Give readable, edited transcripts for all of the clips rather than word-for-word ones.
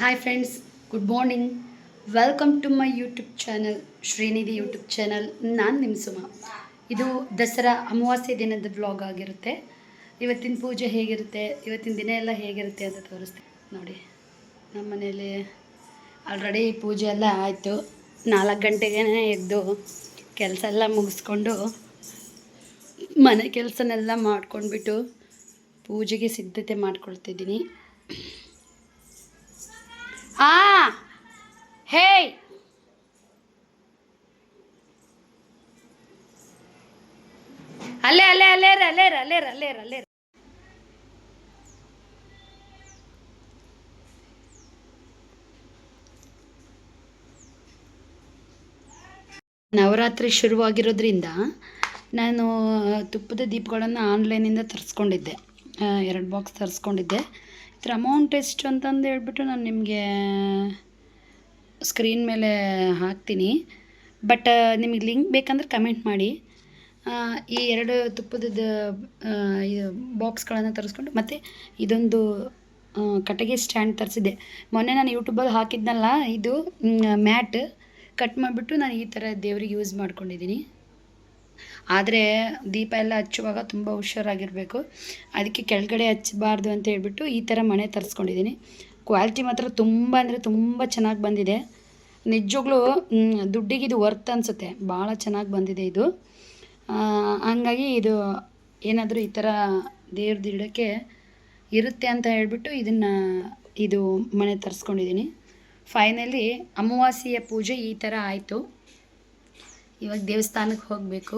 Hi friends, good morning. Welcome to my YouTube channel, Srinidhi YouTube channel. ನಾನು ನಿಮ್ಮ ಸುಮ. ಇದು ದಸರಾ ಅಮಾವಾಸ್ಯೆ ದಿನದ ವ್ಲಾಗ್ ಆಗಿರುತ್ತೆ. ಇವತ್ತಿನ ಪೂಜೆ ಹೇಗಿರುತ್ತೆ, ಇವತ್ತಿನ ದಿನ ಎಲ್ಲ ಹೇಗಿರುತ್ತೆ ಅಂತ ತೋರಿಸ್ತೀನಿ ನೋಡಿ. ನಮ್ಮ ಮನೇಲಿ ಆಲ್ರೆಡಿ ಪೂಜೆ ಎಲ್ಲ ಆಯಿತು. 4 ಗಂಟೆಗೆ ಎದ್ದು ಕೆಲಸ ಎಲ್ಲ ಮುಗಿಸ್ಕೊಂಡು ಮನೆ ಕೆಲಸನೆಲ್ಲ ಮಾಡ್ಕೊಂಡ್ಬಿಟ್ಟು ಪೂಜೆಗೆ ಸಿದ್ಧತೆ ಮಾಡ್ಕೊಳ್ತಿದ್ದೀನಿ. ಹೇಯ್, ಅಲ್ಲೇ ಅಲ್ಲೇ ಅಲ್ಲೇ ಅಲ್ಲೇ ಅಲ್ಲೇ ಅಲ್ಲೇ ಅಲ್ಲೇ. ನವರಾತ್ರಿ ಶುರುವಾಗಿರೋದ್ರಿಂದ ನಾನು ತುಪ್ಪದ ದೀಪಗಳನ್ನು ಆನ್ಲೈನಿಂದ ತರಿಸ್ಕೊಂಡಿದ್ದೆ. 2 ಬಾಕ್ಸ್ ತರಿಸ್ಕೊಂಡಿದ್ದೆ. ಇದ್ರ ಅಮೌಂಟ್ ಎಷ್ಟು ಅಂತಂದು ಹೇಳ್ಬಿಟ್ಟು ನಾನು ನಿಮಗೆ ಸ್ಕ್ರೀನ್ ಮೇಲೆ ಹಾಕ್ತೀನಿ. ಬಟ್ ನಿಮಗೆ ಲಿಂಕ್ ಬೇಕಂದ್ರೆ ಕಮೆಂಟ್ ಮಾಡಿ. ಈ 2 ತುಪ್ಪದ ಬಾಕ್ಸ್ಗಳನ್ನು ತರಿಸ್ಕೊಂಡು ಮತ್ತು ಇದೊಂದು ಕಟ್ಟಿಗೆ ಸ್ಟ್ಯಾಂಡ್ ತರಿಸಿದ್ದೆ. ಮೊನ್ನೆ ನಾನು ಯೂಟ್ಯೂಬಲ್ಲಿ ಹಾಕಿದ್ನಲ್ಲ, ಇದು ಮ್ಯಾಟ್ ಕಟ್ ಮಾಡಿಬಿಟ್ಟು ನಾನು ಈ ಥರ ದೇವ್ರಿಗೆ ಯೂಸ್ ಮಾಡ್ಕೊಂಡಿದ್ದೀನಿ. ಆದರೆ ದೀಪ ಎಲ್ಲ ಹಚ್ಚುವಾಗ ತುಂಬ ಹುಷಾರಾಗಿರಬೇಕು. ಅದಕ್ಕೆ ಕೆಳಗಡೆ ಹಚ್ಚಬಾರ್ದು ಅಂತ ಹೇಳ್ಬಿಟ್ಟು ಈ ಥರ ಮಣೆ ತರಿಸ್ಕೊಂಡಿದ್ದೀನಿ. ಕ್ವಾಲಿಟಿ ಮಾತ್ರ ತುಂಬ ಅಂದರೆ ತುಂಬ ಚೆನ್ನಾಗಿ ಬಂದಿದೆ. ನಿಜವಾಗ್ಲೂ ದುಡ್ಡಿಗೆ ಇದು ವರ್ತ್ ಅನಿಸುತ್ತೆ. ಭಾಳ ಚೆನ್ನಾಗಿ ಬಂದಿದೆ ಇದು. ಹಂಗಾಗಿ ಇದು ಏನಾದರೂ ಈ ಥರ ದೇವ್ರದ್ದು ಇಡೋಕ್ಕೆ ಇರುತ್ತೆ ಅಂತ ಹೇಳ್ಬಿಟ್ಟು ಇದು ಮಣೆ ತರಿಸ್ಕೊಂಡಿದ್ದೀನಿ. ಫೈನಲಿ ಅಮಾವಾಸ್ಯೆಯ ಪೂಜೆ ಈ ಥರ ಆಯಿತು. ಇವಾಗ ದೇವಸ್ಥಾನಕ್ಕೆ ಹೋಗಬೇಕು.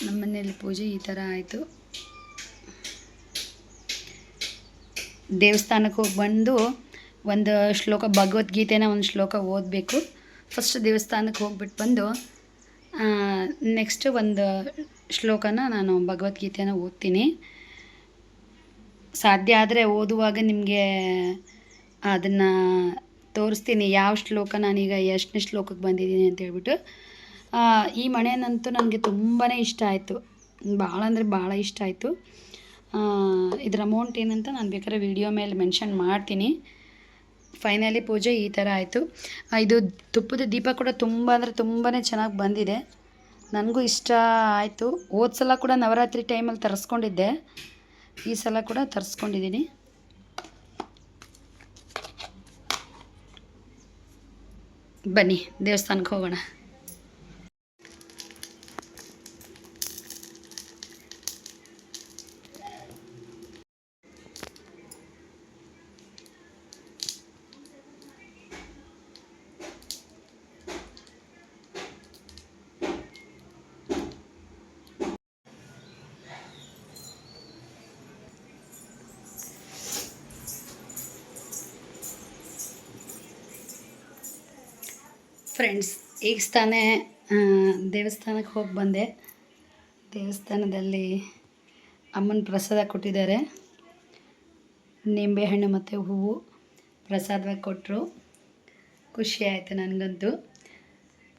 ನಮ್ಮ ಮನೆಯಲ್ಲಿ ಪೂಜೆ ಈ ಥರ ಆಯಿತು. ದೇವಸ್ಥಾನಕ್ಕೆ ಹೋಗಿ ಬಂದು ಒಂದು ಶ್ಲೋಕ ಭಗವದ್ಗೀತೆನ ಒಂದು ಶ್ಲೋಕ ಓದಬೇಕು. ಫಸ್ಟ್ ದೇವಸ್ಥಾನಕ್ಕೆ ಹೋಗ್ಬಿಟ್ಟು ಬಂದು ನೆಕ್ಸ್ಟ್ ಒಂದು ಶ್ಲೋಕನ ನಾನು ಭಗವದ್ಗೀತೆನ ಓದ್ತೀನಿ. ಸಾಧ್ಯ ಆದರೆ ಓದುವಾಗ ನಿಮಗೆ ಅದನ್ನು ತೋರಿಸ್ತೀನಿ, ಯಾವ ಶ್ಲೋಕ ನಾನೀಗ ಎಷ್ಟನೇ ಶ್ಲೋಕಕ್ಕೆ ಬಂದಿದ್ದೀನಿ ಅಂತ ಹೇಳ್ಬಿಟ್ಟು. ಈ ಮಣೆನಂತೂ ನನಗೆ ತುಂಬಾ ಇಷ್ಟ ಆಯಿತು. ಭಾಳ ಅಂದರೆ ಭಾಳ ಇಷ್ಟ ಆಯಿತು. ಇದ್ರ ಅಮೌಂಟ್ ಏನಂತ ನಾನು ಬೇಕಾದ್ರೆ ವಿಡಿಯೋ ಮೇಲೆ ಮೆನ್ಷನ್ ಮಾಡ್ತೀನಿ. ಫೈನಲಿ ಪೂಜೆ ಈ ಥರ ಆಯಿತು. ಇದು ತುಪ್ಪದ ದೀಪ ಕೂಡ ತುಂಬ ಅಂದರೆ ತುಂಬಾ ಚೆನ್ನಾಗಿ ಬಂದಿದೆ. ನನಗೂ ಇಷ್ಟ ಆಯಿತು. ಹೋದ ಸಲ ಕೂಡ ನವರಾತ್ರಿ ಟೈಮಲ್ಲಿ ತರಿಸ್ಕೊಂಡಿದ್ದೆ. ಈ ಸಲ ಕೂಡ ತರಿಸ್ಕೊಂಡಿದ್ದೀನಿ. ಬನ್ನಿ ದೇವಸ್ಥಾನಕ್ಕೆ ಹೋಗೋಣ. ಫ್ರೆಂಡ್ಸ್, ಈಗ ತಾನೇ ದೇವಸ್ಥಾನಕ್ಕೆ ಹೋಗಿ ಬಂದೆ. ದೇವಸ್ಥಾನದಲ್ಲಿ ಅಮ್ಮನ ಪ್ರಸಾದ ಕೊಟ್ಟಿದ್ದಾರೆ. ನಿಂಬೆಹಣ್ಣು ಮತ್ತು ಹೂವು ಪ್ರಸಾದವಾಗಿ ಕೊಟ್ಟರು. ಖುಷಿ ಆಯಿತು ನನಗಂತೂ.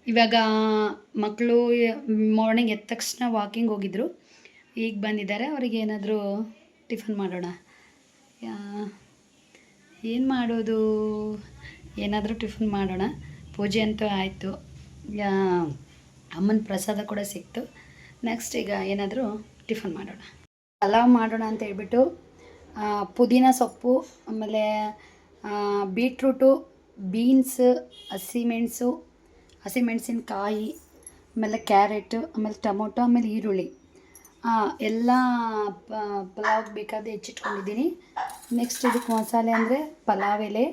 ಇವಾಗ ಮಕ್ಕಳು ಮಾರ್ನಿಂಗ್ ಎದ್ದ ತಕ್ಷಣ ವಾಕಿಂಗ್ ಹೋಗಿದ್ದರು. ಈಗ ಬಂದಿದ್ದಾರೆ. ಅವರಿಗೆ ಏನಾದರೂ ಟಿಫನ್ ಮಾಡೋಣ. ಏನು ಮಾಡೋದು, ಏನಾದರೂ ಟಿಫನ್ ಮಾಡೋಣ. ಪೂಜೆ ಅಂತೂ ಆಯಿತು. ಅಮ್ಮನ ಪ್ರಸಾದ ಕೂಡ ಸಿಕ್ತು. ನೆಕ್ಸ್ಟ್ ಈಗ ಏನಾದರೂ ಟಿಫನ್ ಮಾಡೋಣ. ಪಲಾವ್ ಮಾಡೋಣ ಅಂತ ಹೇಳ್ಬಿಟ್ಟು ಪುದೀನ ಸೊಪ್ಪು, ಆಮೇಲೆ ಬೀಟ್ರೂಟು, ಬೀನ್ಸ್, ಹಸಿಮೆಣಸಿನಕಾಯಿ, ಆಮೇಲೆ ಕ್ಯಾರೆಟು, ಆಮೇಲೆ ಟೊಮೊಟೊ, ಆಮೇಲೆ ಈರುಳ್ಳಿ ಎಲ್ಲ ಪಲಾವ್ ಬೇಕಾದ ಹೆಚ್ಚಿಟ್ಕೊಂಡಿದ್ದೀನಿ. ನೆಕ್ಸ್ಟ್ ಇದಕ್ಕೆ ಮಸಾಲೆ ಅಂದರೆ ಪಲಾವ್ ಎಲೆ,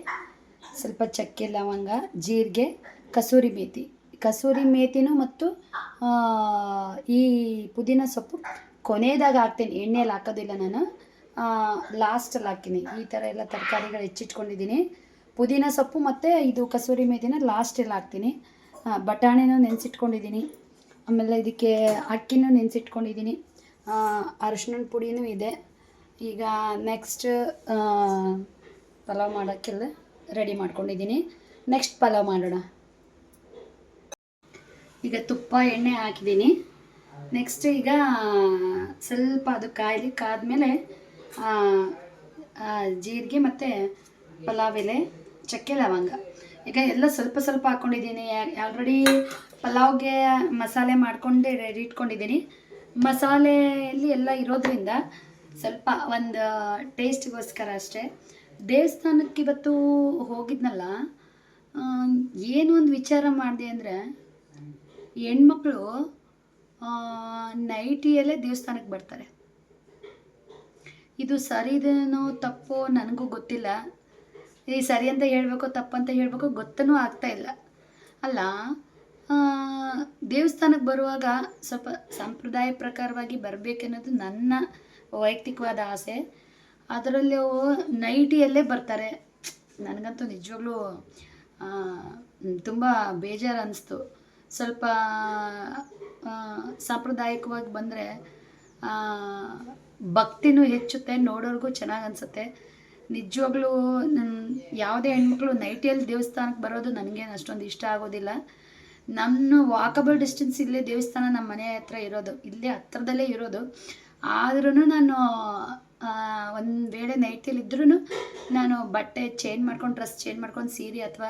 ಸ್ವಲ್ಪ ಚಕ್ಕೆ, ಲವಂಗ, ಜೀರಿಗೆ, ಕಸೂರಿ ಮೇಥಿನೂ ಮತ್ತು ಈ ಪುದೀನ ಸೊಪ್ಪು ಕೊನೆಯದಾಗ ಹಾಕ್ತೀನಿ. ಎಣ್ಣೆಯಲ್ಲಿ ಹಾಕೋದಿಲ್ಲ ನಾನು, ಲಾಸ್ಟಲ್ಲಿ ಹಾಕ್ತೀನಿ. ಈ ಥರ ಎಲ್ಲ ತರಕಾರಿಗಳು ಹೆಚ್ಚಿಟ್ಕೊಂಡಿದ್ದೀನಿ. ಪುದೀನ ಸೊಪ್ಪು ಮತ್ತು ಇದು ಕಸೂರಿ ಮೇಥಿನ ಲಾಸ್ಟಲ್ಲಿ ಹಾಕ್ತೀನಿ. ಬಟಾಣಿನೂ ನೆನೆಸಿಟ್ಕೊಂಡಿದ್ದೀನಿ. ಆಮೇಲೆ ಇದಕ್ಕೆ ಅಕ್ಕಿನೂ ನೆನೆಸಿಟ್ಕೊಂಡಿದ್ದೀನಿ. ಅರಿಶಿಣದ ಪುಡಿನೂ ಇದೆ. ಈಗ ನೆಕ್ಸ್ಟ್ ಪಲಾವ್ ಮಾಡೋಕ್ಕೆಲ್ಲ ರೆಡಿ ಮಾಡ್ಕೊಂಡಿದ್ದೀನಿ. ನೆಕ್ಸ್ಟ್ ಪಲಾವ್ ಮಾಡೋಣ. ಈಗ ತುಪ್ಪ ಎಣ್ಣೆ ಹಾಕಿದ್ದೀನಿ. ನೆಕ್ಸ್ಟ್ ಈಗ ಸ್ವಲ್ಪ ಅದು ಕಾದ್ಮೇಲೆ ಜೀರಿಗೆ ಮತ್ತು ಪಲಾವ್ ಎಲೆ, ಚಕ್ಕೆ ಲವಂಗ. ಈಗ ಎಲ್ಲ ಸ್ವಲ್ಪ ಸ್ವಲ್ಪ ಹಾಕ್ಕೊಂಡಿದ್ದೀನಿ. ಆಲ್ರೆಡಿ ಪಲಾವ್ಗೆ ಮಸಾಲೆ ಮಾಡ್ಕೊಂಡು ರೆಡಿ ಇಟ್ಕೊಂಡಿದ್ದೀನಿ. ಮಸಾಲೆಯಲ್ಲಿ ಎಲ್ಲ ಇರೋದ್ರಿಂದ ಸ್ವಲ್ಪ ಒಂದು ಟೇಸ್ಟ್ಗೋಸ್ಕರ ಅಷ್ಟೇ. ದೇವಸ್ಥಾನಕ್ಕೆ ಇವತ್ತು ಹೋಗಿದ್ನಲ್ಲ, ಏನು ಒಂದು ವಿಚಾರ ಮಾಡಿದೆ ಅಂದರೆ, ಹೆಣ್ಮಕ್ಳು ನೈಟಿಯಲ್ಲೇ ದೇವಸ್ಥಾನಕ್ಕೆ ಬರ್ತಾರೆ. ಇದು ಸರಿದೇನೋ ತಪ್ಪೋ ನನಗೂ ಗೊತ್ತಿಲ್ಲ. ಈ ಸರಿ ಅಂತ ಹೇಳಬೇಕು ತಪ್ಪಂತ ಹೇಳಬೇಕು ಗೊತ್ತೂ ಆಗ್ತಾಯಿಲ್ಲ. ಅಲ್ಲ, ದೇವಸ್ಥಾನಕ್ಕೆ ಬರುವಾಗ ಸ್ವಲ್ಪ ಸಂಪ್ರದಾಯ ಪ್ರಕಾರವಾಗಿ ಬರಬೇಕನ್ನೋದು ನನ್ನ ವೈಯಕ್ತಿಕವಾದ ಆಸೆ. ಅದರಲ್ಲೂ ನೈಟಿಯಲ್ಲೇ ಬರ್ತಾರೆ. ನನಗಂತೂ ನಿಜವಾಗ್ಲೂ ತುಂಬ ಬೇಜಾರು ಅನ್ನಿಸ್ತು. ಸ್ವಲ್ಪ ಸಾಂಪ್ರದಾಯಿಕವಾಗಿ ಬಂದರೆ ಭಕ್ತಿನೂ ಹೆಚ್ಚುತ್ತೆ, ನೋಡೋರಿಗೂ ಚೆನ್ನಾಗಿ ಅನಿಸುತ್ತೆ. ನಿಜವಾಗ್ಲೂ ಯಾವುದೇ ಹೆಣ್ಮಕ್ಳು ನೈಟಿಯಲ್ಲಿ ದೇವಸ್ಥಾನಕ್ಕೆ ಬರೋದು ನನಗೇನು ಅಷ್ಟೊಂದು ಇಷ್ಟ ಆಗೋದಿಲ್ಲ. ನನ್ನ ವಾಕಬಲ್ ಡಿಸ್ಟೆನ್ಸ್ ಇಲ್ಲೇ ದೇವಸ್ಥಾನ ನಮ್ಮ ಮನೆ ಹತ್ರ ಇರೋದು, ಇಲ್ಲೇ ಹತ್ರದಲ್ಲೇ ಇರೋದು. ಆದ್ರೂ ನಾನು ಒಂದು ವೇಳೆ ನೈಟಿಯಲ್ಲಿ ಇದ್ರೂ ನಾನು ಬಟ್ಟೆ ಚೇಂಜ್ ಮಾಡ್ಕೊಂಡು, ಡ್ರೆಸ್ ಚೇಂಜ್ ಮಾಡ್ಕೊಂಡು, ಸೀರೆ ಅಥವಾ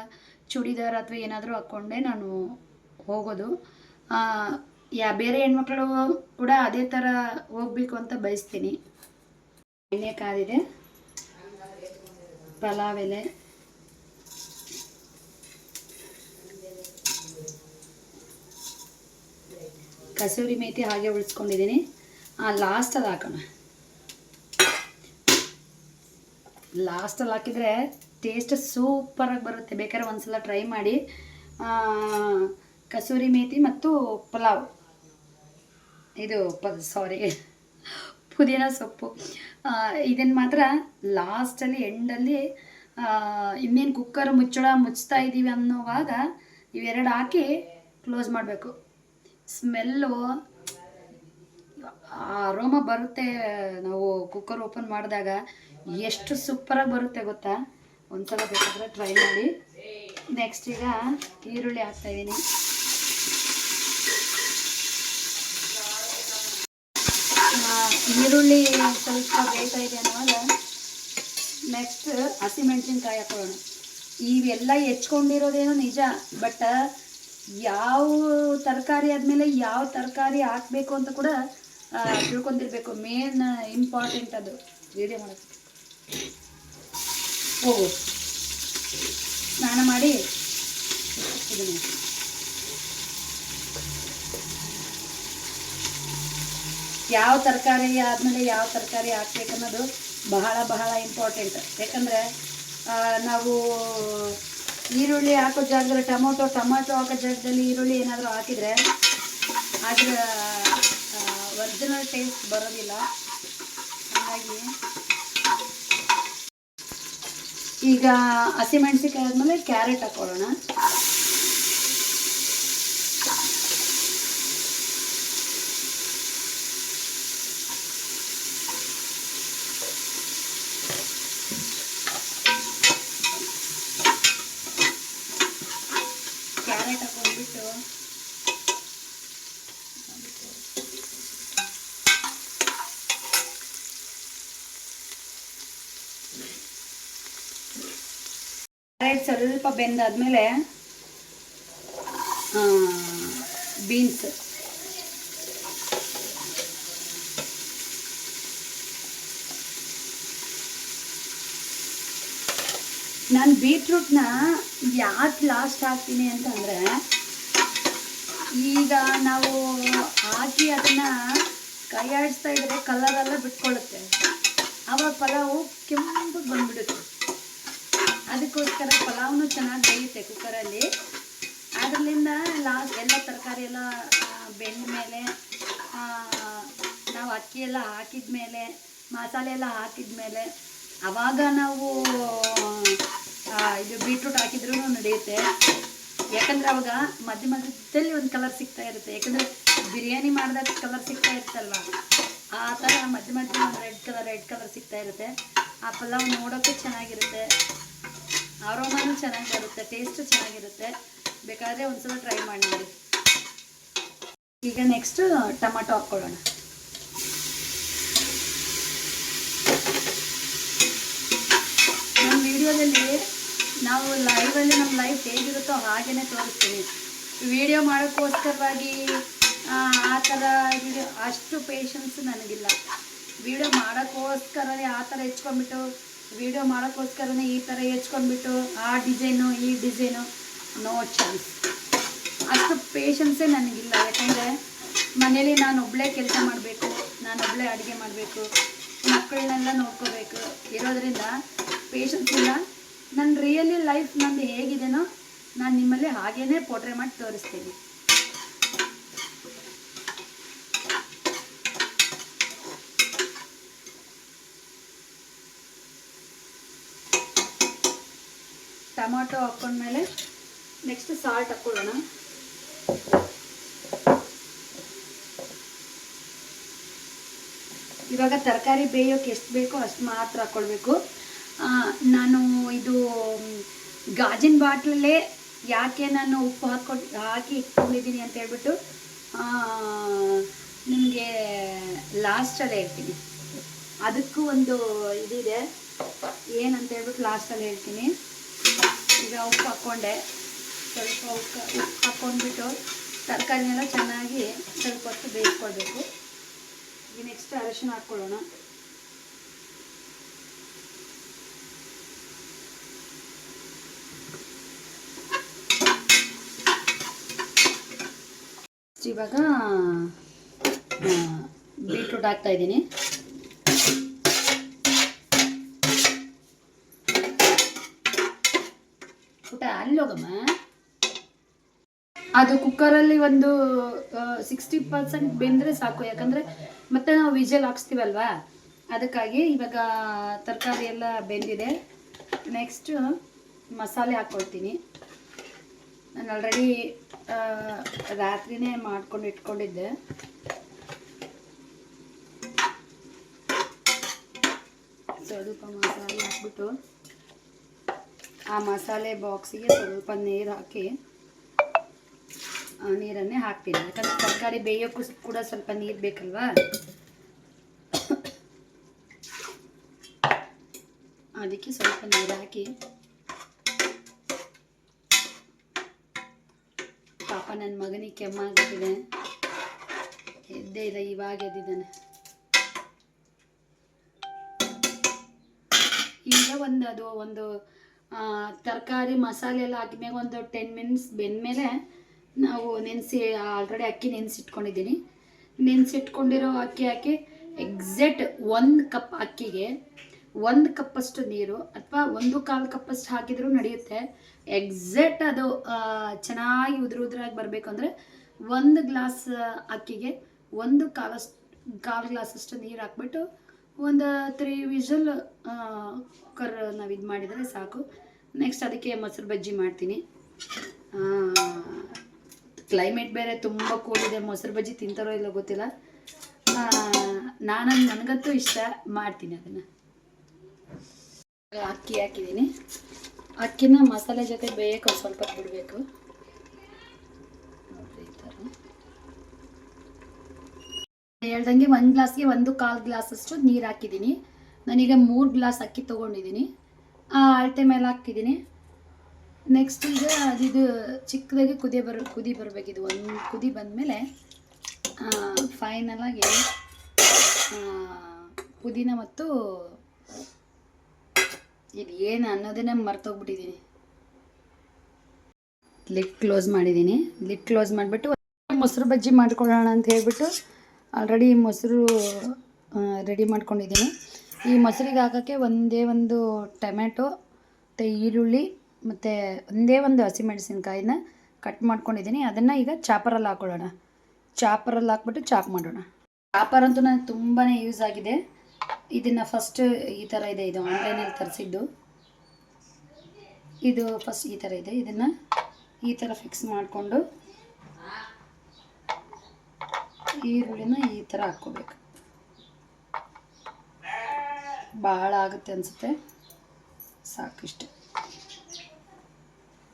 ಚೂಡಿದಾರ್ ಅಥವಾ ಏನಾದರೂ ಹಾಕ್ಕೊಂಡೆ ನಾನು ಹೋಗೋದು. ಬೇರೆ ಹೆಣ್ಮಕ್ಳು ಕೂಡ ಅದೇ ಥರ ಹೋಗ್ಬೇಕು ಅಂತ ಬಯಸ್ತೀನಿ. ಎಣ್ಣೆ ಕಾದಿದೆ, ಪಲಾವ್ ಎಲೆ, ಕಸೂರಿ ಮೇಥಿ ಹಾಗೆ ಉಳಿಸ್ಕೊಂಡಿದ್ದೀನಿ. ಲಾಸ್ಟಲ್ಲಿ ಹಾಕೋಣ. ಲಾಸ್ಟಲ್ಲಿ ಹಾಕಿದರೆ ಟೇಸ್ಟ್ ಸೂಪರಾಗಿ ಬರುತ್ತೆ. ಬೇಕಾದ್ರೆ ಒಂದ್ಸಲ ಟ್ರೈ ಮಾಡಿ. ಕಸೂರಿ ಮೇಥಿ ಮತ್ತು ಪಲಾವ್, ಇದು ಪುದೀನ ಸೊಪ್ಪು, ಇದನ್ನು ಮಾತ್ರ ಲಾಸ್ಟಲ್ಲಿ ಎಂಡಲ್ಲಿ ಇನ್ನೇನು ಕುಕ್ಕರ್ ಮುಚ್ತಾ ಇದ್ದೀವಿ ಅನ್ನೋವಾಗ ಇವೆರಡು ಹಾಕಿ ಕ್ಲೋಸ್ ಮಾಡಬೇಕು. ಸ್ಮೆಲ್ಲು ಅರೋಮ ಬರುತ್ತೆ. ನಾವು ಕುಕ್ಕರ್ ಓಪನ್ ಮಾಡಿದಾಗ ಎಷ್ಟು ಸೂಪರಾಗಿ ಬರುತ್ತೆ ಗೊತ್ತಾ. ಒಂದ್ಸಲ ಬೇಕಾದ್ರೆ ಟ್ರೈ ಮಾಡಿ. ನೆಕ್ಸ್ಟ್ ಈಗ ಈರುಳ್ಳಿ ಹಾಕ್ತಾಯಿದ್ದೀನಿ. ಈರುಳ್ಳಿ ಸ್ವಲ್ಪ ಬೇಯ್ತಾ ಇದೆ ಅನ್ನೋವಾಗ ನೆಕ್ಸ್ಟ್ ಹಸಿಮೆಣ್ಸಿನ್ಕಾಯಿ ಹಾಕೊಳ್ಳೋಣ. ಇವೆಲ್ಲ ಹೆಚ್ಕೊಂಡಿರೋದೇನೋ ನಿಜ, ಬಟ್ ಯಾವ ತರಕಾರಿ ಆದಮೇಲೆ ಯಾವ ತರಕಾರಿ ಹಾಕಬೇಕು ಅಂತ ಕೂಡ ತಿಳ್ಕೊಂಡಿರ್ಬೇಕು. ಮೇನ್ ಇಂಪಾರ್ಟೆಂಟ್ ಅದು. ವಿಡಿಯೋ ಮಾಡೋಕ್ಕೆ ಹೋಗು, ಸ್ನಾನ ಮಾಡಿ ಇದನ್ನು ಯಾವ ತರಕಾರಿ ಆದಮೇಲೆ ಯಾವ ತರಕಾರಿ ಹಾಕ್ಬೇಕನ್ನೋದು ಬಹಳ ಬಹಳ ಇಂಪಾರ್ಟೆಂಟ್. ಯಾಕಂದರೆ ನಾವು ಈರುಳ್ಳಿ ಹಾಕೋ ಜಾಗದಲ್ಲಿ ಟೊಮೊಟೊ ಹಾಕೋ ಜಾಗದಲ್ಲಿ ಈರುಳ್ಳಿ ಏನಾದರೂ ಹಾಕಿದರೆ ಅದರ ಒರಿಜಿನಲ್ ಟೇಸ್ಟ್ ಬರೋದಿಲ್ಲ. ಹಾಗಾಗಿ ಈಗ ಹಸಿಮೆಣ್ಸಿಕಾಯಿ ಆದಮೇಲೆ ಕ್ಯಾರೆಟ್ ಹಾಕೊಳ್ಳೋಣ. ಕ್ಯಾರೆಟ್ ಹಾಕೊಂಡ್ಬಿಟ್ಟು ಕ್ಯಾರೆಟ್ ಸ್ವಲ್ಪ ಬೆಂದಾದ್ಮೇಲೆ ಬೀನ್ಸ್, ನಾನು ಬೀಟ್ರೂಟ್ನ ಯಾಕೆ ಲಾಸ್ಟ್ ಹಾಕ್ತೀನಿ ಅಂತಂದರೆ, ಈಗ ನಾವು ಹಾಕಿ ಅದನ್ನು ಕೈ ಆಡಿಸ್ತಾ ಇದ್ದರೆ ಕಲರೆಲ್ಲ ಬಿಟ್ಕೊಳ್ಳುತ್ತೆ. ಆವಾಗ ಪಲಾವು ಕೆಂಪು ಬಂದ್ಬಿಡುತ್ತೆ. ಅದಕ್ಕೋಸ್ಕರ ಪಲಾವ್ನು ಚೆನ್ನಾಗಿ ಬೇಯುತ್ತೆ ಕುಕ್ಕರಲ್ಲಿ. ಅದರಿಂದ ಲಾಸ್ಟ್ ಎಲ್ಲ ತರಕಾರಿ ಎಲ್ಲ ಬೆಂದ ಮೇಲೆ, ನಾವು ಅಕ್ಕಿ ಎಲ್ಲ ಹಾಕಿದ ಮೇಲೆ, ಮಸಾಲೆ ಎಲ್ಲ ಹಾಕಿದ ಮೇಲೆ ಆವಾಗ ನಾವು ಇದು ಬೀಟ್ರೂಟ್ ಹಾಕಿದ್ರೂ ನಡೆಯುತ್ತೆ. ಯಾಕಂದರೆ ಅವಾಗ ಮಧ್ಯದಲ್ಲಿ ಒಂದು ಕಲರ್ ಸಿಗ್ತಾ ಇರುತ್ತೆ. ಯಾಕಂದರೆ ಬಿರಿಯಾನಿ ಮಾಡಿದಾಗ ಕಲರ್ ಸಿಗ್ತಾ ಇರುತ್ತಲ್ವ, ಆ ಥರ ಮಧ್ಯೆ ಒಂದು ರೆಡ್ ಕಲರ್ ಸಿಗ್ತಾ ಇರುತ್ತೆ. ಆ ಪಲಾವ್ ನೋಡೋಕ್ಕೂ ಚೆನ್ನಾಗಿರುತ್ತೆ, ಆರೋಮಾನು ಚೆನ್ನಾಗಿ ಬರುತ್ತೆ, ಟೇಸ್ಟು ಚೆನ್ನಾಗಿರುತ್ತೆ. ಬೇಕಾದರೆ ಒಂದ್ಸಲ ಟ್ರೈ ಮಾಡಿ ನೋಡಿ. ಈಗ ನೆಕ್ಸ್ಟು ಟೊಮಾಟೊ ಹಾಕ್ಕೊಳ್ಳೋಣ. ನನ್ನ ವಿಡಿಯೋ ವಿಡಿಯೋದಲ್ಲಿ ನಾವು ಲೈವಲ್ಲಿ ನಮ್ಮ ಲೈಫ್ ಹೇಗಿರುತ್ತೋ ಹಾಗೇ ತೋರಿಸ್ತೀನಿ. ವಿಡಿಯೋ ಮಾಡೋಕ್ಕೋಸ್ಕರವಾಗಿ ಆ ಥರ ವಿಡಿಯೋ ಅಷ್ಟು ಪೇಷನ್ಸ್ ನನಗಿಲ್ಲ. ವಿಡಿಯೋ ಮಾಡೋಕ್ಕೋಸ್ಕರನೇ ಆ ಥರ ಹೆಚ್ಕೊಂಡ್ಬಿಟ್ಟು, ವಿಡಿಯೋ ಮಾಡೋಕ್ಕೋಸ್ಕರನೇ ಈ ಥರ ಹೆಚ್ಕೊಂಡ್ಬಿಟ್ಟು ಆ ಡಿಸೈನು ಈ ಡಿಸೈನು, ನೋ ಚಾನ್ಸ್. ಅಷ್ಟು ಪೇಷನ್ಸೇ ನನಗಿಲ್ಲ. ಯಾಕಂದರೆ ಮನೇಲಿ ನಾನೊಬ್ಬಳೇ ಕೆಲಸ ಮಾಡಬೇಕು, ನಾನೊಬ್ಬಳೇ ಅಡುಗೆ ಮಾಡಬೇಕು, ಮಕ್ಕಳನ್ನೆಲ್ಲ ನೋಡ್ಕೋಬೇಕು ಇರೋದರಿಂದ ಪೇಷನ್ಸ್ ಇಲ್ಲ. ನನ್ನ ರಿಯಲಿ ಲೈಫ್ ನಂದು ಹೇಗಿದೆನೋ ನಾನು ನಿಮ್ಮಲ್ಲಿ ಹಾಗೇ ಪೋಟ್ರೆ ಮಾಡಿ ತೋರಿಸ್ತೀನಿ. ಟೊಮಾಟೊ ಹಾಕ್ಕೊಂಡ್ಮೇಲೆ ನೆಕ್ಸ್ಟ್ ಸಾಲ್ಟ್ ಹಾಕ್ಕೊಳ್ಳೋಣ. ಇವಾಗ ತರಕಾರಿ ಬೇಯೋಕ್ಕೆ ಎಷ್ಟು ಬೇಕೋ ಅಷ್ಟು ಮಾತ್ರ ಹಾಕ್ಕೊಳ್ಬೇಕು. ನಾನು ಇದು ಗಾಜಿನ ಬಾಟ್ಲಲ್ಲೇ ಯಾಕೆ ನಾನು ಉಪ್ಪು ಹಾಕಿ ಇಟ್ಕೊಂಡಿದ್ದೀನಿ ಅಂತ ಹೇಳ್ಬಿಟ್ಟು ನಿಮಗೆ ಲಾಸ್ಟಲ್ಲಿ ಹೇಳ್ತೀನಿ. ಅದಕ್ಕೂ ಒಂದು ಇದಿದೆ, ಏನಂತ ಹೇಳ್ಬಿಟ್ಟು ಲಾಸ್ಟಲ್ಲಿ ಹೇಳ್ತೀನಿ. ಈಗ ಉಪ್ಪು ಹಾಕ್ಕೊಂಡೆ, ಸ್ವಲ್ಪ ಉಪ್ಪು ಹಾಕ್ಕೊಂಡ್ಬಿಟ್ಟು ತರಕಾರಿನೆಲ್ಲ ಚೆನ್ನಾಗಿ ಸ್ವಲ್ಪ ಹೊತ್ತು ಬೇಯಿಸ್ಕೊಳ್ಬೇಕು. ಈಗ ನೆಕ್ಸ್ಟ್ ಅರಿಶಿನ ಹಾಕ್ಕೊಳ್ಳೋಣ. ಇವಾಗ ಬೀಟ್ರೂಟ್ ಹಾಕ್ತಾ ಇದ್ದೀನಿ. ಊಟ ಅಲ್ಲೋಗಮ್ಮ. ಅದು ಕುಕ್ಕರಲ್ಲಿ ಒಂದು 60% ಬೆಂದರೆ ಸಾಕು. ಯಾಕಂದರೆ ಮತ್ತೆ ನಾವು ವಿಜಲ್ ಹಾಕ್ಸ್ತೀವಲ್ವಾ, ಅದಕ್ಕಾಗಿ. ಇವಾಗ ತರಕಾರಿ ಎಲ್ಲ ಬೆಂದಿದೆ. ನೆಕ್ಸ್ಟು ಮಸಾಲೆ ಹಾಕ್ಕೊಳ್ತೀನಿ. ನಾನು ಆಲ್ರೆಡಿ ರಾತ್ರಿನೇ ಮಾಡ್ಕೊಂಡು ಇಟ್ಕೊಂಡಿದ್ದೆ. ಸ್ವಲ್ಪ ಮಸಾಲೆ ಹಾಕ್ಬಿಟ್ಟು ಆ ಮಸಾಲೆ ಬಾಕ್ಸಿಗೆ ಸ್ವಲ್ಪ ನೀರು ಹಾಕಿ ನೀರನ್ನೇ ಹಾಕ್ತೀನಿ. ಯಾಕಂದರೆ ತರಕಾರಿ ಬೇಯೋಕ್ಕೂ ಕೂಡ ಸ್ವಲ್ಪ ನೀರು ಬೇಕಲ್ವಾ, ಅದಕ್ಕೆ ಸ್ವಲ್ಪ ನೀರು ಹಾಕಿ. ಪಾಪ ನನ್ನ ಮಗನಿಗೆ ಕೆಮ್ಮಾಗ್ಬಿಟ್ಟಿದೆ, ಎದ್ದೇ ಇಲ್ಲ, ಇವಾಗ ಎದ್ದಿದ್ದಾನೆ. ಈಗ ಒಂದು ತರಕಾರಿ ಮಸಾಲೆ ಎಲ್ಲ ಹಾಕಿದ್ಮೇಲೆ ಒಂದು 10 ಮಿನಿಟ್ಸ್ ಬೆಂದಮೇಲೆ ನಾವು ಆಲ್ರೆಡಿ ಅಕ್ಕಿ ನೆನೆಸಿಟ್ಕೊಂಡಿದ್ದೀನಿ. ನೆನೆಸಿಟ್ಕೊಂಡಿರೋ ಅಕ್ಕಿ ಹಾಕಿ ಎಕ್ಸಾಕ್ಟ್ 1 ಕಪ್ ಅಕ್ಕಿಗೆ 1 ಕಪ್ಪಷ್ಟು ನೀರು ಅಥವಾ 1/4 ಕಪ್ಪಷ್ಟು ಹಾಕಿದರೂ ನಡೆಯುತ್ತೆ. ಎಕ್ಸಾಕ್ಟ್ ಅದು ಚೆನ್ನಾಗಿ ಉದುರಾಗಿ ಬರಬೇಕು ಅಂದರೆ 1 ಗ್ಲಾಸ್ ಅಕ್ಕಿಗೆ 1/4 ಗ್ಲಾಸಷ್ಟು ನೀರು ಹಾಕ್ಬಿಟ್ಟು ಒಂದು 3 ವಿಷಲ್ ಕುಕ್ಕರ್ ನಾವು ಇದು ಮಾಡಿದರೆ ಸಾಕು. ನೆಕ್ಸ್ಟ್ ಅದಕ್ಕೆ ಮೊಸರು ಬಜ್ಜಿ ಮಾಡ್ತೀನಿ. ಕ್ಲೈಮೇಟ್ ಬೇರೆ ತುಂಬ ಕೂಲಿದೆ, ಮೊಸರು ಬಜ್ಜಿ ತಿಂತಾರೋ ಇಲ್ಲ ಗೊತ್ತಿಲ್ಲ. ನನಗಂತೂ ಇಷ್ಟ, ಮಾಡ್ತೀನಿ ಅದನ್ನು. ಅಕ್ಕಿ ಹಾಕಿದ್ದೀನಿ. ಅಕ್ಕಿನ ಮಸಾಲೆ ಜೊತೆ ಬೇಯಕ್ಕೆ ಸ್ವಲ್ಪ ಬಿಡಬೇಕು. ನೋಡಿರಿ ಈ ಥರ ಹೇಳ್ದಂಗೆ 1 ಗ್ಲಾಸ್ಗೆ 1/4 ಗ್ಲಾಸಷ್ಟು ನೀರು ಹಾಕಿದ್ದೀನಿ. ನಾನೀಗ 3 ಗ್ಲಾಸ್ ಅಕ್ಕಿ ತೊಗೊಂಡಿದ್ದೀನಿ. ಅಳತೆ ಮೇಲೆ ಹಾಕಿದ್ದೀನಿ. ನೆಕ್ಸ್ಟ್ ಈಗ ಅದಿದು ಚಿಕ್ಕದಾಗಿ ಕುದಿ ಬರಬೇಕಿದು. ಒಂದು ಕುದಿ ಬಂದಮೇಲೆ ಫೈನಲಾಗಿ ಪುದೀನ ಮತ್ತು ಇದು ಏನು ಅನ್ನೋದನ್ನೇ ಮರ್ತೋಗ್ಬಿಟ್ಟಿದ್ದೀನಿ. ಲಿಡ್ ಕ್ಲೋಸ್ ಮಾಡಿದ್ದೀನಿ. ಲಿಡ್ ಕ್ಲೋಸ್ ಮಾಡಿಬಿಟ್ಟು ಮೊಸರು ಬಜ್ಜಿ ಮಾಡ್ಕೊಳ್ಳೋಣ ಅಂತ ಹೇಳ್ಬಿಟ್ಟು ಆಲ್ರೆಡಿ ಮೊಸರು ರೆಡಿ ಮಾಡ್ಕೊಂಡಿದ್ದೀನಿ. ಈ ಮೊಸರಿಗೆ ಹಾಕೋಕ್ಕೆ ಒಂದೇ ಒಂದು ಟೊಮೆಟೊ ಮತ್ತು ಈರುಳ್ಳಿ ಮತ್ತು ಒಂದೇ ಒಂದು ಹಸಿಮೆಣಸಿನ್ಕಾಯಿನ ಕಟ್ ಮಾಡ್ಕೊಂಡಿದ್ದೀನಿ. ಅದನ್ನು ಈಗ ಚಾಪರಲ್ಲಿ ಹಾಕ್ಕೊಳ್ಳೋಣ. ಚಾಪರಲ್ಲಿ ಹಾಕ್ಬಿಟ್ಟು ಚಾಪ್ ಮಾಡೋಣ. ಚಾಪರ್ ಅಂತೂ ನನಗೆ ತುಂಬಾ ಯೂಸ್ ಆಗಿದೆ. ಇದನ್ನು ಫಸ್ಟ್ ಈ ಥರ ಇದೆ, ಇದು ಆನ್ಲೈನಲ್ಲಿ ತರಿಸಿದ್ದು. ಇದು ಫಸ್ಟ್ ಈ ಥರ ಇದೆ. ಇದನ್ನು ಈ ಥರ ಫಿಕ್ಸ್ ಮಾಡಿಕೊಂಡು ಈರುಳ್ಳಿನ ಈ ಥರ ಹಾಕ್ಕೋಬೇಕು. ಭಾಳ ಆಗುತ್ತೆ ಅನಿಸುತ್ತೆ, ಸಾಕಿಷ್ಟು.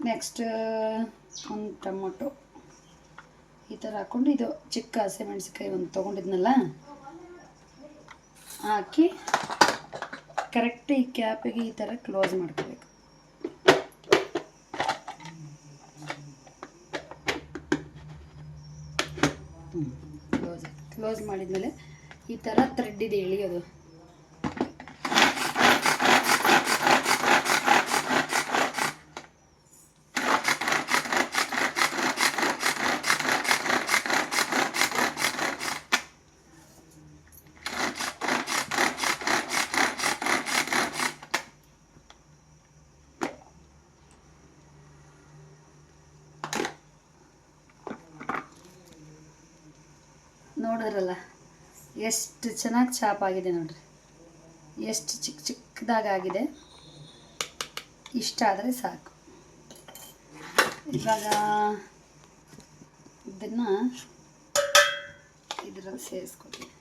ನೆಕ್ಸ್ಟ್ ಒಂದು ಟೊಮೊಟೊ ಈ ಥರ ಹಾಕ್ಕೊಂಡು, ಇದು ಚಿಕ್ಕ ಹಸಿಮೆಣಸಿನ್ಕಾಯಿ ಒಂದು ತೊಗೊಂಡಿದ್ನಲ್ಲ ಹಾಕಿ ಕರೆಕ್ಟ್ ಈ ಕ್ಯಾಪಿಗೆ ಈ ಥರ ಕ್ಲೋಸ್ ಮಾಡ್ಕೋಬೇಕು. ಕ್ಲೋಸ್ ಮಾಡಿದ್ಮೇಲೆ ಈ ಥರ ಥ್ರೆಡ್ ಇದೆ ಎಳೆಯೋದು. ನೋಡಿದ್ರಲ್ಲ ಎಷ್ಟು ಚೆನ್ನಾಗಿ ಚಾಪ್ ಆಗಿದೆ ನೋಡ್ರಿ, ಎಷ್ಟು ಚಿಕ್ಕದಾಗಿದೆ. ಇಷ್ಟ ಆದರೆ ಸಾಕು. ಇವಾಗ ಇದನ್ನು ಇದರಲ್ಲಿ ಸೇರಿಸ್ಕೊತೀನಿ.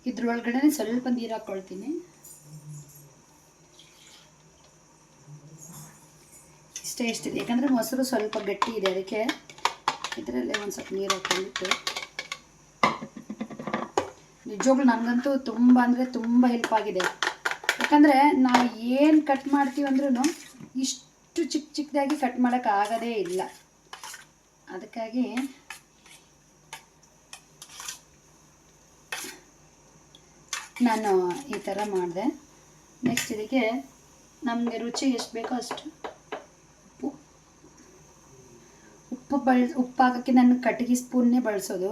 ಇದ್ರೊಳಗಡೆ ಸ್ವಲ್ಪ ನೀರು ಹಾಕ್ಕೊಳ್ತೀನಿ. ಇಷ್ಟಿದೆ, ಯಾಕಂದರೆ ಮೊಸರು ಸ್ವಲ್ಪ ಗಟ್ಟಿ ಇದೆ, ಅದಕ್ಕೆ ಇದರಲ್ಲೇ ಒಂದು ಸ್ವಲ್ಪ ನೀರು ಹಾಕ್ಕೊಂಡ್ಬಿಟ್ಟು. ನಿಜವಾಗ್ಲೂ ನನಗಂತೂ ತುಂಬ ಅಂದರೆ ತುಂಬ ಹೆಲ್ಪ್ ಆಗಿದೆ. ಯಾಕಂದರೆ ನಾವು ಏನು ಕಟ್ ಮಾಡ್ತೀವಿ ಅಂದ್ರೂ ಇಷ್ಟು ಚಿಕ್ಕದಾಗಿ ಕಟ್ ಮಾಡೋಕ್ಕಾಗೋದೇ ಇಲ್ಲ. ಅದಕ್ಕಾಗಿ ನಾನು ಈ ಥರ ಮಾಡಿದೆ. ನೆಕ್ಸ್ಟ್ ಇದಕ್ಕೆ ನಮಗೆ ರುಚಿ ಎಷ್ಟು ಬೇಕೋ ಅಷ್ಟು ಉಪ್ಪು ಹಾಕೋಕ್ಕೆ ನಾನು ಕಟ್ಟಿಗೆ ಸ್ಪೂನ್ನೇ ಬಳಸೋದು.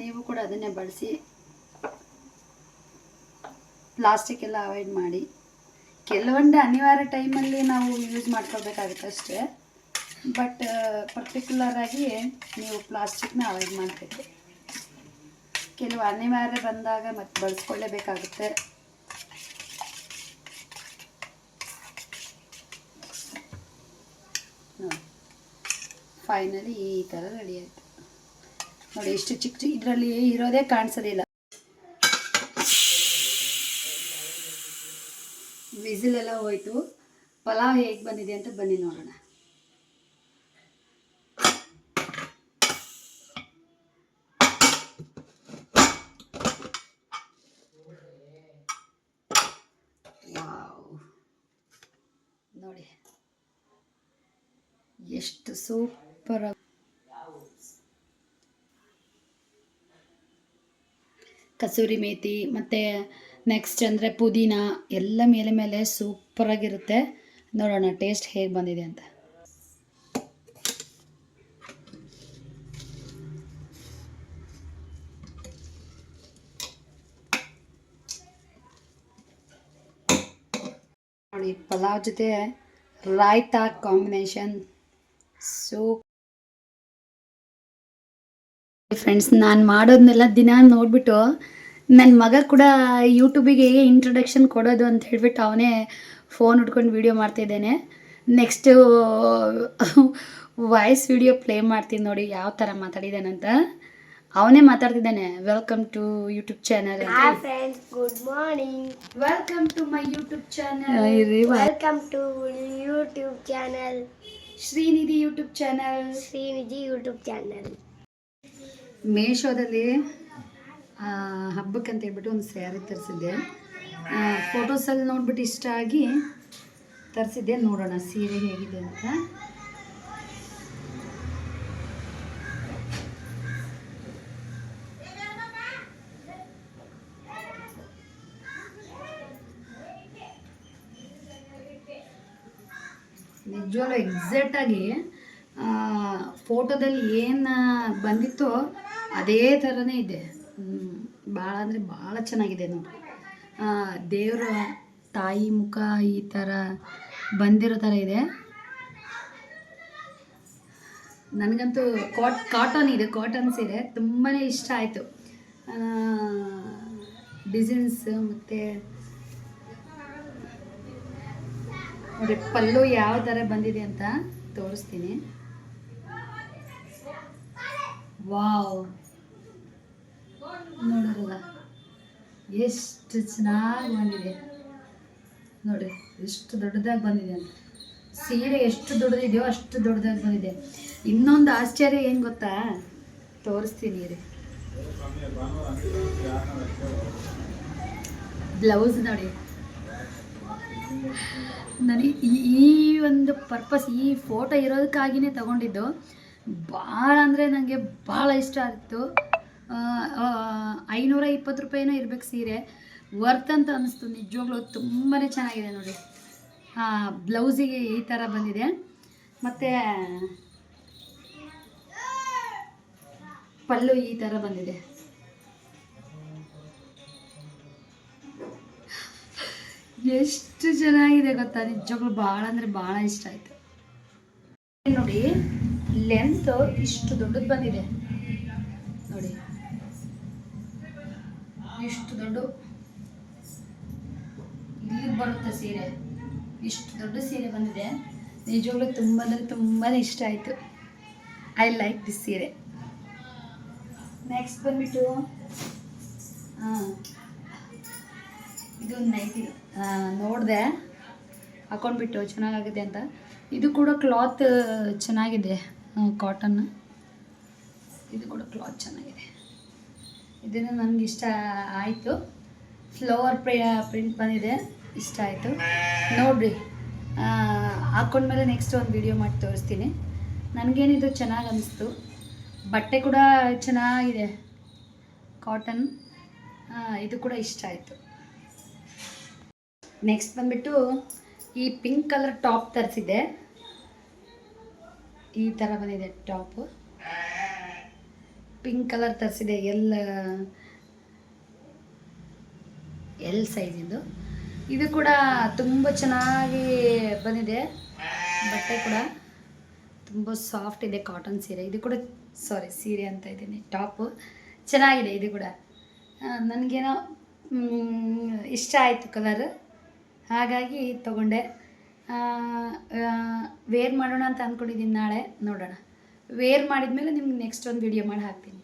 ನೀವು ಕೂಡ ಅದನ್ನೇ ಬಳಸಿ. ಪ್ಲಾಸ್ಟಿಕ್ ಎಲ್ಲ ಅವಾಯ್ಡ್ ಮಾಡಿ. ಕೆಲವೊಂದು ಅನಿವಾರ್ಯ ಟೈಮಲ್ಲಿ ನಾವು ಯೂಸ್ ಮಾಡ್ಕೊಳ್ಬೇಕಾಗುತ್ತೆ ಅಷ್ಟೇ. ಬಟ್ ಪರ್ಟಿಕ್ಯುಲರಾಗಿ ನೀವು ಪ್ಲಾಸ್ಟಿಕ್ನ ಅವಾಯ್ಡ್ ಮಾಡಬೇಕು. ಕೆಲವು ಅನಿವಾರ್ಯ ಬಂದಾಗ ಮತ್ತೆ ಬಳಸ್ಕೊಳ್ಳೇಬೇಕಾಗುತ್ತೆ. ನೋಡಿ, ಫೈನಲಿ ಈ ಥರ ರೆಡಿ ಆಯಿತು. ನೋಡಿ ಎಷ್ಟು ಚಿಕ್ಕ ಇದರಲ್ಲಿ ಇರೋದೇ ಕಾಣಿಸೋದಿಲ್ಲ. ವಿಸಿಲೆಲ್ಲ ಹೋಯ್ತು. ಪಲಾವ್ ಹೇಗೆ ಬಂದಿದೆ ಅಂತ ಬನ್ನಿ ನೋಡೋಣ. ನೋಡಿ ಎಷ್ಟು ಸೂಪರ್. ಕಸೂರಿ ಮೇಥಿ ಮತ್ತು ನೆಕ್ಸ್ಟ್ ಅಂದರೆ ಪುದೀನ ಎಲ್ಲ ಮೇಲೆ ಸೂಪರಾಗಿರುತ್ತೆ. ನೋಡೋಣ ಟೇಸ್ಟ್ ಹೇಗೆ ಬಂದಿದೆ ಅಂತ. ನೋಡಿ, ಪಲಾವ್ ಜೊತೆ ರಾಯ್ತಾ ಕಾಂಬಿನೇಷನ್ ಸೂಪ್. ಫ್ರೆಂಡ್ಸ್, ನಾನು ಮಾಡೋದನ್ನೆಲ್ಲ ದಿನ ನೋಡಿಬಿಟ್ಟು ನನ್ನ ಮಗ ಕೂಡ ಯೂಟ್ಯೂಬಿಗೆ ಹೇಗೆ ಇಂಟ್ರೊಡಕ್ಷನ್ ಕೊಡೋದು ಅಂತ ಹೇಳ್ಬಿಟ್ಟು ಅವನೇ ಫೋನ್ ಹಿಡ್ಕೊಂಡು ವೀಡಿಯೋ ಮಾಡ್ತಿದ್ದೇನೆ. ನೆಕ್ಸ್ಟು ವಾಯ್ಸ್ ವಿಡಿಯೋ ಪ್ಲೇ ಮಾಡ್ತೀನಿ ನೋಡಿ ಯಾವ ಥರ ಮಾತಾಡಿದ್ದಾನಂತ. ಅವನೇ ಮಾತಾಡ್ತಿದ್ದಾನೆ. Welcome to YouTube channel. Hi friends, good morning. Welcome to my YouTube channel. Welcome to YouTube channel. Srinidhi YouTube channel. Srinidhi YouTube channel. ಮೇಶೋದಲ್ಲಿ ಹಬ್ಬಕ್ಕೆ ಅಂತ ಹೇಳ್ಬಿಟ್ಟು ಒಂದು ಸ್ಯಾರಿ ತರಿಸಿದ್ದೆ. ಫೋಟೋಸಲ್ಲಿ ನೋಡ್ಬಿಟ್ಟು ಇಷ್ಟ ಆಗಿ ತರಿಸಿದ್ದೆ. ನೋಡೋಣ ಸೀರೆ ಹೇಗಿದೆ ಅಂತ. ನಿಜವಾಗ್ಲೂ ಎಕ್ಸಾಕ್ಟಾಗಿ ಫೋಟೋದಲ್ಲಿ ಏನು ಬಂದಿತ್ತೋ ಅದೇ ಥರನೇ ಇದೆ. ಭಾಳ ಅಂದರೆ ಭಾಳ ಚೆನ್ನಾಗಿದೆ ನೋಡಿ. ದೇವರ ತಾಯಿ ಮುಖ ಈ ಥರ ಬಂದಿರೋ ಥರ ಇದೆ. ನನಗಂತೂ ಕಾಟನ್ ಇದೆ, ಕಾಟನ್ ಸೀರೆ ತುಂಬಾ ಇಷ್ಟ ಆಯಿತು. ಡಿಸೈನ್ಸ್ ಮತ್ತು ನೋಡಿ ಪಲ್ಲು ಯಾವ ಥರ ಬಂದಿದೆ ಅಂತ ತೋರಿಸ್ತೀನಿ. ವಾವ್, ನೋಡಿರಲ್ಲ ಎಷ್ಟು ಚೆನ್ನಾಗಿ ಬಂದಿದೆ ನೋಡಿ, ಎಷ್ಟು ದೊಡ್ಡದಾಗಿ ಬಂದಿದೆ ಅಂತ. ಸೀರೆ ಎಷ್ಟು ದೊಡ್ಡದಿದೆಯೋ ಅಷ್ಟು ದೊಡ್ಡದಾಗಿ ಬಂದಿದೆ. ಇನ್ನೊಂದು ಆಶ್ಚರ್ಯ ಏನು ಗೊತ್ತಾ, ತೋರಿಸ್ತೀನಿ ರೀ. ಬ್ಲೌಸ್ ನೋಡಿ, ನನಗೆ ಈ ಒಂದು ಪರ್ಪಸ್, ಈ ಫೋಟೋ ಇರೋದಕ್ಕಾಗಿಯೇ ತಗೊಂಡಿದ್ದು. ಭಾಳ ಅಂದರೆ ನನಗೆ ಭಾಳ ಇಷ್ಟ ಆಗಿತ್ತು. 520 ರೂಪಾಯಿನೋ ಇರ್ಬೇಕು ಸೀರೆ. ವರ್ತ್ ಅಂತ ಅನ್ನಿಸ್ತು ನಿಜವಾಗ್ಲೂ. ತುಂಬಾ ಚೆನ್ನಾಗಿದೆ ನೋಡಿ. ಬ್ಲೌಸಿಗೆ ಈ ಥರ ಬಂದಿದೆ, ಮತ್ತು ಪಲ್ಲು ಈ ಥರ ಬಂದಿದೆ. ಎಷ್ಟು ಚೆನ್ನಾಗಿದೆ ಗೊತ್ತಾ, ನಿಜವಾಗ್ಲೂ ಭಾಳ ಅಂದರೆ ಭಾಳ ಇಷ್ಟ ಆಯಿತು ನೋಡಿ. ಲೆಂತ್ ಇಷ್ಟು ದೊಡ್ಡದು ಬಂದಿದೆ ನೋಡಿ, ಇಷ್ಟು ದೊಡ್ಡ ಇಲ್ಲಿಗೆ ಬರುತ್ತೆ ಸೀರೆ. ಇಷ್ಟು ದೊಡ್ಡ ಸೀರೆ ಬಂದಿದೆ. ನಿಜವಾಗ್ಲೂ ತುಂಬ ಅಂದರೆ ತುಂಬಾ ಇಷ್ಟ ಆಯಿತು. ಐ ಲೈಕ್ ದಿಸ್ ಸೀರೆ. ನೆಕ್ಸ್ಟ್ ಬಂದ್ಬಿಟ್ಟು ಇದು ನೈಟಿ ನೋಡಿದೆ, ಹಾಕೊಂಡ್ಬಿಟ್ಟು ಚೆನ್ನಾಗಾಗಿದೆ ಅಂತ. ಇದು ಕೂಡ ಕ್ಲಾತ್ ಚೆನ್ನಾಗಿದೆ, ಕಾಟನ್. ಇದು ಕೂಡ ಕ್ಲಾತ್ ಚೆನ್ನಾಗಿದೆ. ಇದನ್ನು ನನಗೆ ಇಷ್ಟ ಆಯಿತು. ಫ್ಲವರ್ ಪ್ರಿಂಟ್ ಬಂದಿದೆ, ಇಷ್ಟ ಆಯಿತು ನೋಡಿರಿ. ಹಾಕ್ಕೊಂಡ್ಮೇಲೆ ನೆಕ್ಸ್ಟ್ ಒಂದು ವಿಡಿಯೋ ಮಾಡಿ ತೋರಿಸ್ತೀನಿ. ನನಗೇನಿದು ಚೆನ್ನಾಗಿ ಅನ್ನಿಸ್ತು. ಬಟ್ಟೆ ಕೂಡ ಚೆನ್ನಾಗಿದೆ, ಕಾಟನ್. ಇದು ಕೂಡ ಇಷ್ಟ ಆಯಿತು. ನೆಕ್ಸ್ಟ್ ಬಂದ್ಬಿಟ್ಟು ಈ ಪಿಂಕ್ ಕಲರ್ ಟಾಪ್ ತರಿಸಿದ್ದೆ. ಈ ಥರ ಬಂದಿದೆ ಟಾಪು, ಪಿಂಕ್ ಕಲರ್ ತರಿಸಿದೆ. ಎಲ್ ಸೈಜಿಂದು. ಇದು ಕೂಡ ತುಂಬ ಚೆನ್ನಾಗಿ ಬಂದಿದೆ. ಬಟ್ಟೆ ಕೂಡ ತುಂಬ ಸಾಫ್ಟ್ ಇದೆ, ಕಾಟನ್ ಸೀರೆ. ಇದು ಕೂಡ ಸೀರೆ ಅಂತ ಇದ್ದೀನಿ, ಟಾಪು ಚೆನ್ನಾಗಿದೆ. ಇದು ಕೂಡ ನನಗೇನೋ ಇಷ್ಟ ಆಯಿತು ಕಲರ್, ಹಾಗಾಗಿ ತೊಗೊಂಡೆ. ವೇರ್ ಮಾಡೋಣ ಅಂತ ಅಂದ್ಕೊಂಡಿದ್ದೀನಿ. ನಾಳೆ ನೋಡೋಣ. ವೇರ್ ಮಾಡಿದ್ಮೇಲೆ ನಿಮ್ಗೆ ನೆಕ್ಸ್ಟ್ ಒಂದು ವಿಡಿಯೋ ಮಾಡಿ ಹಾಕ್ತೀನಿ.